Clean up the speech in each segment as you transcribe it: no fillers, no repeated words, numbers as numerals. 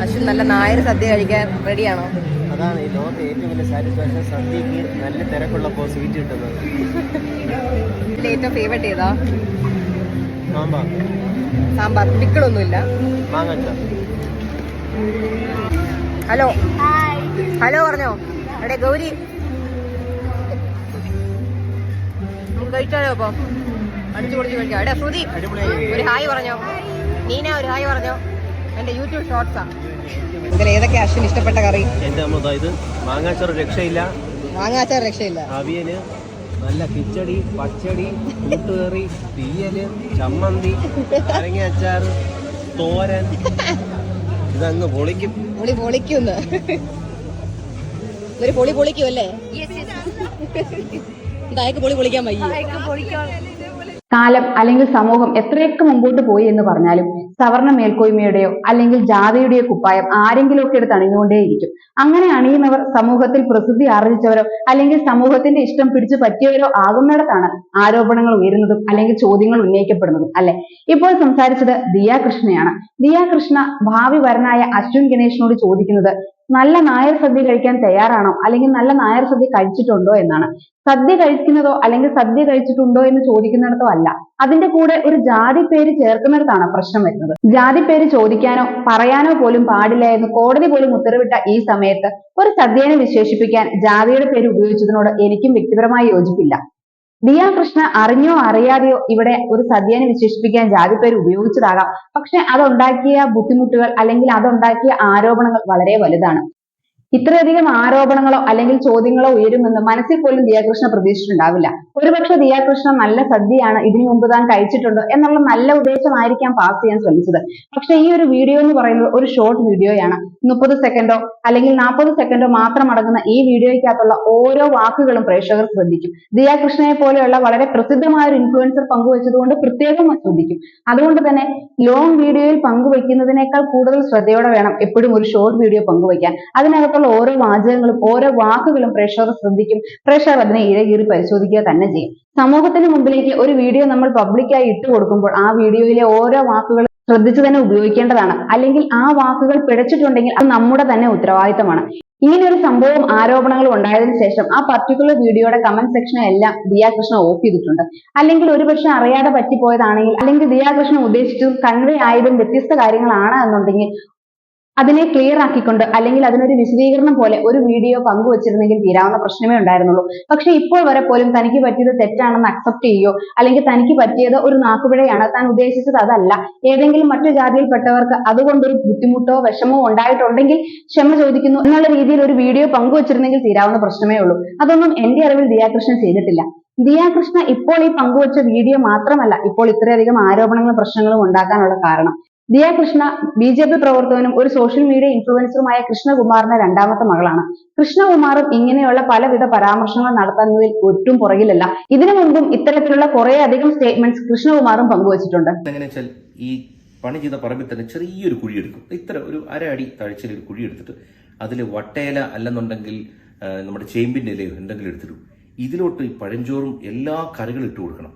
അശ്വിൻ നല്ല നായർ സദ്യ കഴിക്കാൻ റെഡിയാണോ? അതാണ് ഈ ലോകത്തെ ഏറ്റവും വലിയ സാറ്റിസ്ഫാക്ഷൻ, സദ്യക്ക് നല്ല തിരക്കുള്ളപ്പോൾ സീറ്റ് കിട്ടുന്നത്. ഏറ്റവും ഫേവറേറ്റ് ഏതാ? സാമ്പാർ. സാമ്പാർ, പിക്കിളൊന്നുമില്ല. മാങ്ങാച്ചാർ. ഹലോ ഹലോ പറഞ്ഞോ. എവിടെ ഗൗരി? നമുക്ക് കഴിച്ചാലോ? അപ്പൊ അടിച്ചു പൊളിച്ച് കഴിക്കാം. എവിടെ ശ്രുതി? ഒരു ഹായ് പറഞ്ഞോ. നീന ഒരു ഹായ് പറഞ്ഞോ. എന്റെ യൂട്യൂബ് ഷോർട്സാ. ഇതിൽ ഏതൊക്കെ അശ്വിന് ഇഷ്ടപ്പെട്ട കറി? എന്റെ അമ്മ ഇത് മാങ്ങാച്ചാർ രക്ഷയില്ല. മാങ്ങാച്ചാർ രക്ഷയില്ല. അവിയല്, നല്ല കിച്ചടി, പച്ചടി, കൂട്ടുകറി, തീയല്, ചമ്മന്തി, നാരങ്ങ അച്ചാർ, തോരൻ. ഇതങ്ങ് പൊളിക്കും. പൊളിക്കുന്നു. ഇവര് പൊളിക്കും അല്ലേ? ഇതായക്ക് പൊളിക്കാൻ വയ്യ. കാലം അല്ലെങ്കിൽ സമൂഹം എത്രയൊക്കെ മുമ്പോട്ട് പോയി എന്ന് പറഞ്ഞാലും സവർണ മേൽക്കോയ്മയുടെയോ അല്ലെങ്കിൽ ജാതിയുടെയോ കുപ്പായം ആരെങ്കിലുമൊക്കെ എടുത്ത് അണിഞ്ഞുകൊണ്ടേയിരിക്കും. അങ്ങനെ അണിയുന്നവർ സമൂഹത്തിൽ പ്രസിദ്ധി ആർജിച്ചവരോ അല്ലെങ്കിൽ സമൂഹത്തിന്റെ ഇഷ്ടം പിടിച്ചു പറ്റിയവരോ ആകുന്നിടത്താണ് ആരോപണങ്ങൾ ഉയരുന്നതും അല്ലെങ്കിൽ ചോദ്യങ്ങൾ ഉന്നയിക്കപ്പെടുന്നതും അല്ലെ. ഇപ്പോൾ സംസാരിച്ചത് ദിയ കൃഷ്ണയാണ്. ദിയ കൃഷ്ണ ഭാവി വരനായ അശ്വിൻ ഗണേഷിനോട് ചോദിക്കുന്നത് നല്ല നായർ സദ്യ കഴിക്കാൻ തയ്യാറാണോ അല്ലെങ്കിൽ നല്ല നായർ സദ്യ കഴിച്ചിട്ടുണ്ടോ എന്നാണ്. സദ്യ കഴിക്കുന്നതോ അല്ലെങ്കിൽ സദ്യ കഴിച്ചിട്ടുണ്ടോ എന്ന് ചോദിക്കുന്നിടത്തോ അല്ല, അതിന്റെ കൂടെ ഒരു ജാതി പേര് ചേർക്കുന്നിടത്താണ് പ്രശ്നം വരുന്നത്. ജാതി പേര് ചോദിക്കാനോ പറയാനോ പോലും പാടില്ല എന്ന് കോടതി പോലും ഉത്തരവിട്ട ഈ സമയത്ത് ഒരു സദ്യനെ വിശേഷിപ്പിക്കാൻ ജാതിയുടെ പേര് ഉപയോഗിച്ചതിനോട് എനിക്കും വ്യക്തിപരമായി യോജിപ്പില്ല. ദിയ കൃഷ്ണ അറിഞ്ഞോ അറിയാതെയോ ഇവിടെ ഒരു സദ്യനെ വിശേഷിപ്പിക്കാൻ ജാതി പേര് ഉപയോഗിച്ചതാകാം. പക്ഷെ അതുണ്ടാക്കിയ ബുദ്ധിമുട്ടുകൾ അല്ലെങ്കിൽ അതുണ്ടാക്കിയ ആരോപണങ്ങൾ വളരെ വലുതാണ്. ഇത്രയധികം ആരോപണങ്ങളോ അല്ലെങ്കിൽ ചോദ്യങ്ങളോ ഉയരുമെന്ന് മനസ്സിൽ പോലും ദിയാകൃഷ്ണ പ്രതീക്ഷിച്ചിട്ടുണ്ടാവില്ല. ഒരുപക്ഷെ ദിയാകൃഷ്ണ നല്ല സദ്യയാണ് ഇതിനു മുമ്പ് താൻ കഴിച്ചിട്ടുണ്ടോ എന്നുള്ള നല്ല ഉദ്ദേശമായിരിക്കാം പാസ് ചെയ്യാൻ ശ്രമിച്ചത്. പക്ഷെ ഈ ഒരു വീഡിയോ എന്ന് പറയുന്നത് ഒരു ഷോർട്ട് വീഡിയോയാണ്. 30 സെക്കൻഡോ അല്ലെങ്കിൽ 40 സെക്കൻഡോ മാത്രം അടങ്ങുന്ന ഈ വീഡിയോയ്ക്കകത്തുള്ള ഓരോ വാക്കുകളും പ്രേക്ഷകർ ശ്രദ്ധിക്കും. ദിയാകൃഷ്ണയെ പോലെയുള്ള വളരെ പ്രസിദ്ധമായ ഒരു ഇൻഫ്ലുവൻസർ പങ്കുവച്ചതുകൊണ്ട് പ്രത്യേകം ശ്രദ്ധിക്കും. അതുകൊണ്ട് തന്നെ ലോങ് വീഡിയോയിൽ പങ്കുവയ്ക്കുന്നതിനേക്കാൾ കൂടുതൽ ശ്രദ്ധയോടെ വേണം എപ്പോഴും ഒരു ഷോർട്ട് വീഡിയോ പങ്കുവയ്ക്കാൻ. അതിനകത്തുള്ള ഓരോ വാചകങ്ങളും ഓരോ വാക്കുകളും പ്രേക്ഷകർ ശ്രദ്ധിക്കും. പ്രേക്ഷകർ അതിനെ ഇഴകീറി പരിശോധിക്കുക തന്നെ ചെയ്യും. സമൂഹത്തിന് മുമ്പിലേക്ക് ഒരു വീഡിയോ നമ്മൾ പബ്ലിക്കായി ഇട്ട് കൊടുക്കുമ്പോൾ ആ വീഡിയോയിലെ ഓരോ വാക്കുകളും ശ്രദ്ധിച്ചു തന്നെ ഉപയോഗിക്കേണ്ടതാണ്. അല്ലെങ്കിൽ ആ വാക്കുകൾ പിഴച്ചിട്ടുണ്ടെങ്കിൽ അത് നമ്മുടെ തന്നെ ഉത്തരവാദിത്തമാണ്. ഇങ്ങനെ ഒരു സംഭവം ആരോപണങ്ങൾ ഉണ്ടായതിനു ശേഷം ആ പർട്ടിക്കുലർ വീഡിയോയുടെ കമന്റ് സെക്ഷനെല്ലാം ദിയാകൃഷ്ണ ഓഫ് ചെയ്തിട്ടുണ്ട്. അല്ലെങ്കിൽ ഒരുപക്ഷെ അറിയാതെ പറ്റിപ്പോയതാണെങ്കിൽ അല്ലെങ്കിൽ ദിയാകൃഷ്ണ ഉദ്ദേശിച്ചതും കൺവേ ആയതും വ്യത്യസ്ത കാര്യങ്ങളാണ് എന്നുണ്ടെങ്കിൽ അതിനെ ക്ലിയർ ആക്കിക്കൊണ്ട് അല്ലെങ്കിൽ അതിനൊരു വിശദീകരണം പോലെ ഒരു വീഡിയോ പങ്കുവച്ചിരുന്നെങ്കിൽ തീരാവുന്ന പ്രശ്നമേ ഉണ്ടായിരുന്നുള്ളൂ. പക്ഷെ ഇപ്പോൾ വരെ പോലും തനിക്ക് പറ്റിയത് തെറ്റാണെന്ന് അക്സെപ്റ്റ് ചെയ്യുകയോ അല്ലെങ്കിൽ തനിക്ക് പറ്റിയത് ഒരു നാക്കുപിഴയാണ്, താൻ ഉദ്ദേശിച്ചത് അതല്ല, ഏതെങ്കിലും മറ്റു ജാതിയിൽപ്പെട്ടവർക്ക് അതുകൊണ്ടൊരു ബുദ്ധിമുട്ടോ വിഷമോ ഉണ്ടായിട്ടുണ്ടെങ്കിൽ ക്ഷമ ചോദിക്കുന്നു എന്നുള്ള രീതിയിൽ ഒരു വീഡിയോ പങ്കുവച്ചിരുന്നെങ്കിൽ തീരാവുന്ന പ്രശ്നമേ ഉള്ളൂ. അതൊന്നും എന്റെ അറിവിൽ ദിയാകൃഷ്ണൻ ചെയ്തിട്ടില്ല. ദിയാകൃഷ്ണ ഇപ്പോൾ ഈ പങ്കുവച്ച വീഡിയോ മാത്രമല്ല ഇപ്പോൾ ഇത്രയധികം ആരോപണങ്ങളും പ്രശ്നങ്ങളും ഉണ്ടാക്കാനുള്ള കാരണം. ദിയാകൃഷ്ണ BJP പ്രവർത്തകനും ഒരു സോഷ്യൽ മീഡിയ ഇൻഫ്ലുവൻസറുമായ കൃഷ്ണകുമാറിന്റെ രണ്ടാമത്തെ മകളാണ്. കൃഷ്ണകുമാറും ഇങ്ങനെയുള്ള പലവിധ പരാമർശങ്ങൾ നടത്തുന്നതിൽ ഒട്ടും പുറകിലല്ല. ഇതിനു മുമ്പും ഇത്തരത്തിലുള്ള കുറെ അധികം സ്റ്റേറ്റ്മെന്റ്സ് കൃഷ്ണകുമാറും പങ്കുവച്ചിട്ടുണ്ട്. ഈ പണി ചെയ്ത പറമ്പിൽ തന്നെ ചെറിയൊരു കുഴി എടുക്കും. ഇത്ര ഒരു അര അടി താഴ്ചയിൽ ഒരു കുഴി എടുത്തിട്ട് അതിൽ വട്ടയില അല്ലെന്നുണ്ടെങ്കിൽ നമ്മുടെ ചേമ്പിന്റെ ഇലയോ എന്തെങ്കിലും എടുത്തിടും. ഇതിലോട്ട് ഈ പഴഞ്ചോറും എല്ലാ കറികളും ഇട്ട് കൊടുക്കണം.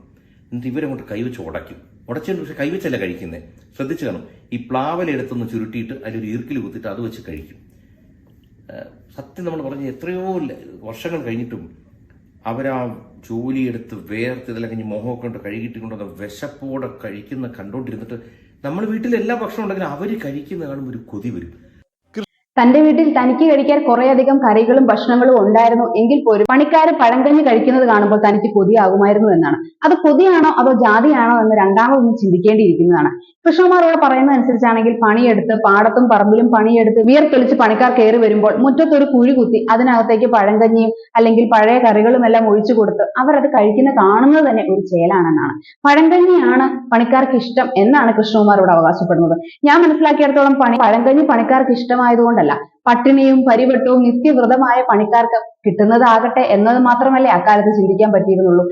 എന്നിട്ട് ഇവരങ്ങോട്ട് കൈവച്ച് ഉടച്ചതിന് പക്ഷെ കൈവച്ചല്ല കഴിക്കുന്നത്. ശ്രദ്ധിച്ചു കാണും. ഈ പ്ലാവലെടുത്തൊന്ന് ചുരുട്ടിയിട്ട് അതിലൊരു ഈർക്കിൽ കുത്തിയിട്ട് അത് വെച്ച് കഴിക്കും. സത്യം നമ്മൾ പറഞ്ഞ എത്രയോ വർഷങ്ങൾ കഴിഞ്ഞിട്ടും അവരാ ജോലിയെടുത്ത് വേർത്ത് ഇതെല്ലാം കഴിഞ്ഞ് മുഖമൊക്കെ കൊണ്ട് കഴുകിയിട്ട് കൊണ്ടുവന്ന വിശപ്പോടെ കഴിക്കുന്ന കണ്ടോണ്ടിരുന്നിട്ട് നമ്മൾ വീട്ടിൽ എല്ലാ ഭക്ഷണം ഉണ്ടെങ്കിലും അവർ കഴിക്കുന്ന കാണുമ്പോൾ ഒരു കൊതി വരും. തന്റെ വീട്ടിൽ തനിക്ക് കഴിക്കാൻ കുറേയധികം കറികളും ഭക്ഷണങ്ങളും ഉണ്ടായിരുന്നു എങ്കിൽ പോലും പണിക്കാർ പഴങ്കഞ്ഞി കഴിക്കുന്നത് കാണുമ്പോൾ തനിക്ക് കൊതിയാകുമായിരുന്നു എന്നാണ്. അത് കൊതിയാണോ അതോ ജാതിയാണോ എന്ന് രണ്ടാമതൊന്നും ചിന്തിക്കേണ്ടിയിരിക്കുന്നതാണ്. കൃഷ്ണകുമാറോട് പറയുന്നത് അനുസരിച്ചാണെങ്കിൽ പണിയെടുത്ത് പാടത്തും പറമ്പിലും പണിയെടുത്ത് വിയർത്തൊലിച്ച് പണിക്കാർ കയറി വരുമ്പോൾ മുറ്റത്തൊരു കുഴി കുത്തി അതിനകത്തേക്ക് പഴങ്കഞ്ഞിയും അല്ലെങ്കിൽ പഴയ കറികളും എല്ലാം ഒഴിച്ചു കൊടുത്ത് അവരത് കഴിക്കുന്ന കാണുന്നത് തന്നെ ഒരു ചേലാണെന്നാണ്. പഴങ്കഞ്ഞിയാണ് പണിക്കാർക്ക് ഇഷ്ടം എന്നാണ് കൃഷ്ണകുമാറോട് അവകാശപ്പെടുന്നത്. ഞാൻ മനസ്സിലാക്കിയിടത്തോളം പഴങ്കഞ്ഞി പണിക്കാർക്ക് ഇഷ്ടമായതുകൊണ്ടല്ല, പട്ടിണിയും പരിവട്ടവും നിത്യവ്രതമായ പണിക്കാർക്ക് കിട്ടുന്നതാകട്ടെ എന്നത് മാത്രമല്ലേ അക്കാലത്ത് ചിന്തിക്കാൻ പറ്റിയിരുന്നുള്ളൂ.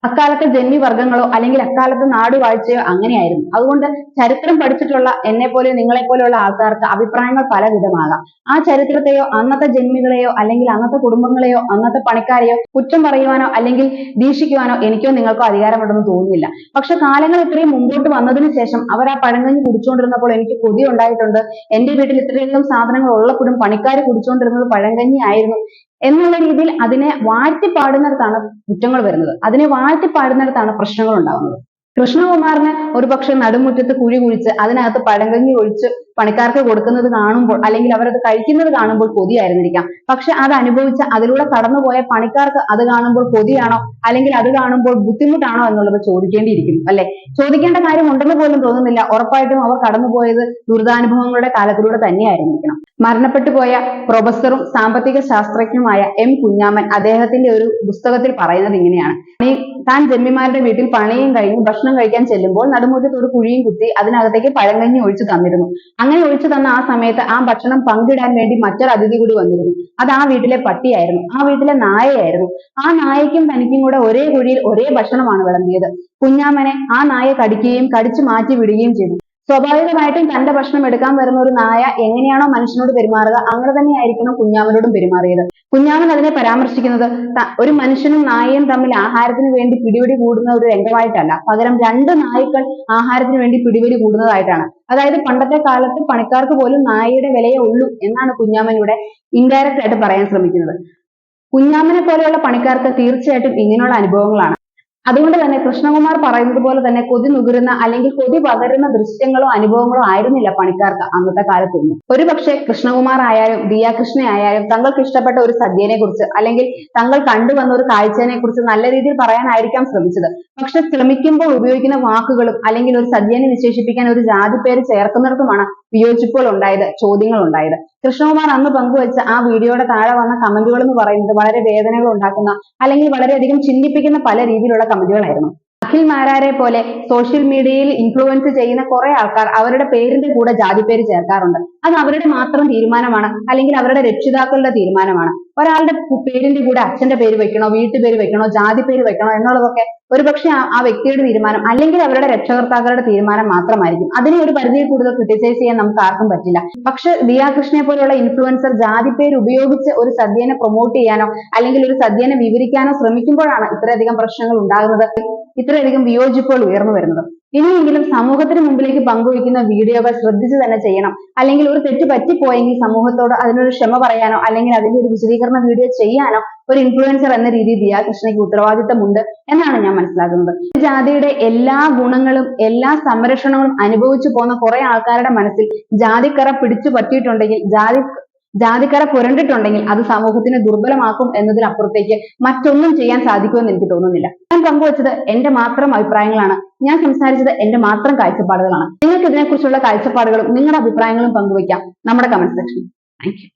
അക്കാലത്തെ ജന്മിവർഗങ്ങളോ അല്ലെങ്കിൽ അക്കാലത്തെ നാടുവാഴ്ചയോ അങ്ങനെയായിരുന്നു. അതുകൊണ്ട് ചരിത്രം പഠിച്ചിട്ടുള്ള എന്നെ പോലെ നിങ്ങളെ പോലെയുള്ള ആൾക്കാർക്ക് അഭിപ്രായങ്ങൾ പലവിധമാകാം. ആ ചരിത്രത്തെയോ അന്നത്തെ ജന്മികളെയോ അല്ലെങ്കിൽ അന്നത്തെ കുടുംബങ്ങളെയോ അന്നത്തെ പണിക്കാരെയോ കുറ്റം പറയുവാനോ അല്ലെങ്കിൽ ദീക്ഷിക്കുവാനോ എനിക്കോ നിങ്ങൾക്കോ അധികാരമുണ്ടെന്ന് തോന്നുന്നില്ല. പക്ഷെ കാലങ്ങൾ ഇത്രയും മുമ്പോട്ട് വന്നതിന് ശേഷം അവർ ആ പഴങ്കഞ്ഞി കുടിച്ചുകൊണ്ടിരുന്നപ്പോൾ എനിക്ക് കൊതി ഉണ്ടായിട്ടുണ്ട്. എന്റെ വീട്ടിൽ ഇത്രയധികം സാധനങ്ങൾ ഉള്ളപ്പോഴും പണിക്കാർ കുടിച്ചുകൊണ്ടിരുന്നത് പഴങ്കഞ്ഞി ആയിരുന്നു എന്നുള്ള രീതിയിൽ അതിനെ വാഴ്ത്തിപ്പാടുന്നിടത്താണ് കുറ്റങ്ങൾ വരുന്നത്. അതിനെ വാഴ്ത്തിപ്പാടുന്നിടത്താണ് പ്രശ്നങ്ങൾ ഉണ്ടാകുന്നത്. കൃഷ്ണകുമാറിന് ഒരുപക്ഷെ നടുമുറ്റത്ത് കുഴി കുഴിച്ച് അതിനകത്ത് പഴങ്കഞ്ഞി ഒഴിച്ച് പണിക്കാർക്ക് കൊടുക്കുന്നത് കാണുമ്പോൾ അല്ലെങ്കിൽ അവരത് കഴിക്കുന്നത് കാണുമ്പോൾ കൊതിയായിരുന്നിരിക്കാം. പക്ഷെ അത് അനുഭവിച്ച് അതിലൂടെ കടന്നുപോയ പണിക്കാർക്ക് അത് കാണുമ്പോൾ കൊതിയാണോ അല്ലെങ്കിൽ അത് കാണുമ്പോൾ ബുദ്ധിമുട്ടാണോ എന്നുള്ളത് ചോദിക്കേണ്ടിയിരിക്കുന്നു, അല്ലെ? ചോദിക്കേണ്ട കാര്യം ഉണ്ടെന്ന് പോലും തോന്നുന്നില്ല. ഉറപ്പായിട്ടും അവർ കടന്നുപോയത് ദുരിതാനുഭവങ്ങളുടെ കാലത്തിലൂടെ തന്നെയായിരുന്നിരിക്കണം. മരണപ്പെട്ടു പോയ പ്രൊഫസറും സാമ്പത്തിക ശാസ്ത്രജ്ഞനുമായ എം കുഞ്ഞാമൻ അദ്ദേഹത്തിന്റെ ഒരു പുസ്തകത്തിൽ പറയുന്നത് ഇങ്ങനെയാണ്: താൻ ജന്മിമാരുടെ വീട്ടിൽ പണിയും കഴിഞ്ഞ് ഭക്ഷണം കഴിക്കാൻ ചെല്ലുമ്പോൾ നടുമുറ്റത്ത് ഒരു കുഴിയും കുത്തി അതിനകത്തേക്ക് പഴങ്കഞ്ഞി ഒഴിച്ചു തന്നിരുന്നു. അങ്ങനെ ഒഴിച്ചു തന്ന ആ സമയത്ത് ആ ഭക്ഷണം പങ്കിടാൻ വേണ്ടി മറ്റൊരു അതിഥി കൂടി വന്നിരുന്നു. അത് ആ വീട്ടിലെ പട്ടിയായിരുന്നു, ആ വീട്ടിലെ നായയായിരുന്നു. ആ നായയ്ക്കും തനിക്കും കൂടെ ഒരേ കുഴിയിൽ ഒരേ ഭക്ഷണമാണ് വിളമ്പിയത്. കുഞ്ഞാമനെ ആ നായ കടിക്കുകയും കടിച്ചു മാറ്റി വിടുകയും ചെയ്തു. സ്വാഭാവികമായിട്ടും തന്റെ ഭക്ഷണം എടുക്കാൻ വരുന്ന ഒരു നായ എങ്ങനെയാണോ മനുഷ്യനോട് പെരുമാറുക അങ്ങനെ തന്നെയായിരിക്കണം കുഞ്ഞാമനോടും പെരുമാറിയത്. കുഞ്ഞാമൻ അതിനെ പരാമർശിക്കുന്നത് ഒരു മനുഷ്യനും നായയും തമ്മിൽ ആഹാരത്തിന് വേണ്ടി പിടിവലി കൂടുന്ന ഒരു രംഗമായിട്ടല്ല, പകരം രണ്ട് നായ്ക്കൾ ആഹാരത്തിന് വേണ്ടി പിടിവലി കൂടുന്നതായിട്ടാണ്. അതായത് പണ്ടത്തെ കാലത്ത് പണിക്കാർക്ക് പോലും നായയുടെ വിലയേ ഉള്ളൂ എന്നാണ് കുഞ്ഞാമൻ ഇവിടെ ഇൻഡയറക്റ്റ് ആയിട്ട് പറയാൻ ശ്രമിക്കുന്നത്. കുഞ്ഞാമനെ പോലെയുള്ള പണിക്കാർക്ക് തീർച്ചയായിട്ടും ഇങ്ങനെയുള്ള അനുഭവങ്ങളാണ്. അതുകൊണ്ട് തന്നെ കൃഷ്ണകുമാർ പറയുന്നത് പോലെ തന്നെ കൊതി നുകരുന്ന അല്ലെങ്കിൽ കൊതി പകരുന്ന ദൃശ്യങ്ങളോ അനുഭവങ്ങളോ ആയിരുന്നില്ല പണിക്കാർക്ക് അന്നത്തെ കാലത്തൊന്നും. ഒരുപക്ഷെ കൃഷ്ണകുമാർ ആയാലും ദിയാകൃഷ്ണ ആയാലും തങ്ങൾക്ക് ഇഷ്ടപ്പെട്ട ഒരു സദ്യനെ കുറിച്ച് അല്ലെങ്കിൽ തങ്ങൾ കണ്ടുവന്ന ഒരു കാഴ്ചയെ കുറിച്ച് നല്ല രീതിയിൽ പറയാനായിരിക്കാം ശ്രമിച്ചത്. പക്ഷെ ശ്രമിക്കുമ്പോൾ ഉപയോഗിക്കുന്ന വാക്കുകളും അല്ലെങ്കിൽ ഒരു സദ്യനെ വിശേഷിപ്പിക്കാൻ ഒരു ജാതി പേര് ചേർക്കുന്നിടത്തുമാണ് വിയോജിപ്പുകൾ ഉണ്ടായത്, ചോദ്യങ്ങൾ ഉണ്ടായത്. കൃഷ്ണകുമാർ അന്ന് പങ്കുവെച്ച ആ വീഡിയോയുടെ താഴെ വന്ന കമന്റുകൾ എന്ന് പറയുന്നത് വളരെ വേദനകൾ ഉണ്ടാക്കുന്ന അല്ലെങ്കിൽ വളരെയധികം ചിന്തിപ്പിക്കുന്ന പല രീതിയിലുള്ള കമന്റുകളായിരുന്നു. അഖിൽ മാരാരെ പോലെ സോഷ്യൽ മീഡിയയിൽ ഇൻഫ്ലുവൻസ് ചെയ്യുന്ന കുറെ ആൾക്കാർ അവരുടെ പേരിന്റെ കൂടെ ജാതി പേര് ചേർക്കാറുണ്ട്. അത് അവരുടെ മാത്രം തീരുമാനമാണ് അല്ലെങ്കിൽ അവരുടെ രക്ഷിതാക്കളുടെ തീരുമാനമാണ്. ഒരാളുടെ പേരിന്റെ കൂടെ അച്ഛന്റെ പേര് വെക്കണോ, വീട്ടുപേര് വെക്കണോ, ജാതി പേര് വെക്കണോ എന്നുള്ളതൊക്കെ ഒരുപക്ഷെ ആ വ്യക്തിയുടെ തീരുമാനം അല്ലെങ്കിൽ അവരുടെ രക്ഷകർത്താക്കളുടെ തീരുമാനം മാത്രമായിരിക്കും. അതിനെ ഒരു പരിധിയിൽ കൂടുതൽ ക്രിട്ടിസൈസ് ചെയ്യാൻ നമുക്ക് ആർക്കും പറ്റില്ല. പക്ഷെ ദിയാകൃഷ്ണയെ പോലെയുള്ള ഇൻഫ്ലുവൻസർ ജാതി പേര് ഉപയോഗിച്ച് ഒരു സദ്യനെ പ്രൊമോട്ട് ചെയ്യാനോ അല്ലെങ്കിൽ ഒരു സദ്യനെ വിവരിക്കാനോ ശ്രമിക്കുമ്പോഴാണ് ഇത്രയധികം പ്രശ്നങ്ങൾ ഉണ്ടാകുന്നത്, ഇത്രയധികം വിയോജിപ്പുകൾ ഉയർന്നു വരുന്നത്. ഇനിയെങ്കിലും സമൂഹത്തിന് മുമ്പിലേക്ക് പങ്കുവയ്ക്കുന്ന വീഡിയോകൾ ശ്രദ്ധിച്ചു തന്നെ ചെയ്യണം. അല്ലെങ്കിൽ ഒരു തെറ്റ് പറ്റിപ്പോയെങ്കിൽ സമൂഹത്തോട് അതിനൊരു ക്ഷമ പറയാനോ അല്ലെങ്കിൽ അതിന്റെ ഒരു വിശദീകരണ വീഡിയോ ചെയ്യാനോ ഒരു ഇൻഫ്ലുവൻസർ എന്ന രീതിയിൽ ദിയാകൃഷ്ണയ്ക്ക് ഉത്തരവാദിത്തമുണ്ട് എന്നാണ് ഞാൻ മനസ്സിലാക്കുന്നത്. ജാതിയുടെ എല്ലാ ഗുണങ്ങളും എല്ലാ സംരക്ഷണങ്ങളും അനുഭവിച്ചു പോകുന്ന കുറെ ആൾക്കാരുടെ മനസ്സിൽ ജാതിക്കറ പിടിച്ചു പറ്റിയിട്ടുണ്ടെങ്കിൽ ജാതിക്കറ പുരണ്ടിട്ടുണ്ടെങ്കിൽ അത് സമൂഹത്തിനെ ദുർബലമാക്കും എന്നതിനപ്പുറത്തേക്ക് മറ്റൊന്നും ചെയ്യാൻ സാധിക്കുമെന്ന് എനിക്ക് തോന്നുന്നില്ല. ഞാൻ പങ്കുവച്ചത് എന്റെ മാത്രം അഭിപ്രായങ്ങളാണ്. ഞാൻ സംസാരിച്ചത് എന്റെ മാത്രം കാഴ്ചപ്പാടുകളാണ്. നിങ്ങൾക്ക് ഇതിനെക്കുറിച്ചുള്ള കാഴ്ചപ്പാടുകളും നിങ്ങളുടെ അഭിപ്രായങ്ങളും പങ്കുവയ്ക്കാം നമ്മുടെ കമന്റ് സെക്ഷനിൽ. Thank you.